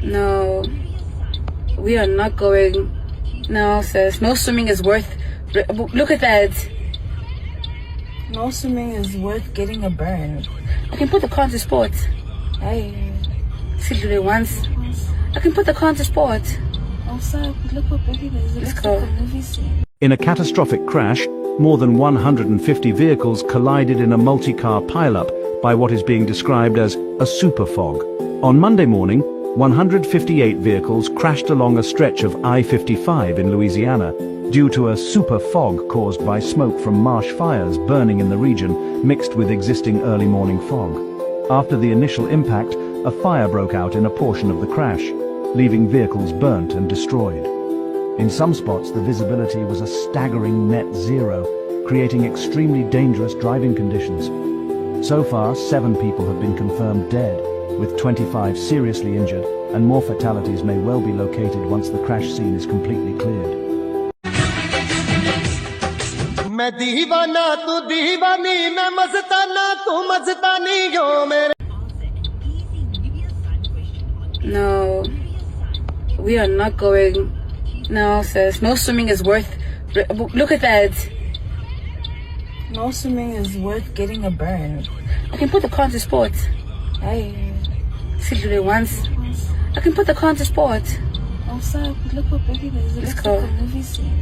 No, we are not going. No, sis. No swimming is worth. Look at that. No swimming is worth getting a burn. I can put the car into sport. Hey. See, do it once. I can put the car into sport. Oh, sir, look how big it is. It looks go. like a movie scene. In a catastrophic crash, more than 150 vehicles collided in a multi-car pileup by what is being described as a super fog. On Monday morning, 158 vehicles crashed along a stretch of I-55 in Louisiana due to a super fog caused by smoke from marsh fires burning in the region mixed with existing early morning fog. After the initial impact, a fire broke out in a portion of the crash, leaving vehicles burnt and destroyed. In some spots, the visibility was a staggering net zero, creating extremely dangerous driving conditions. So far, 7 people have been confirmed dead, with 25 seriously injured, and more fatalities may well be located once the crash scene is completely cleared. मैं दीवाना तू दीवानी मैं मस्ताना तू मस्तानी यो मेरे. No, we are not going. No, sis. No swimming is worth. Look at that. No swimming is worth getting a burn. I can put the car into sport. Hey. See, do it once. I can put the car into sport. Oh, sir, look how big it is. It looks go. like a movie scene.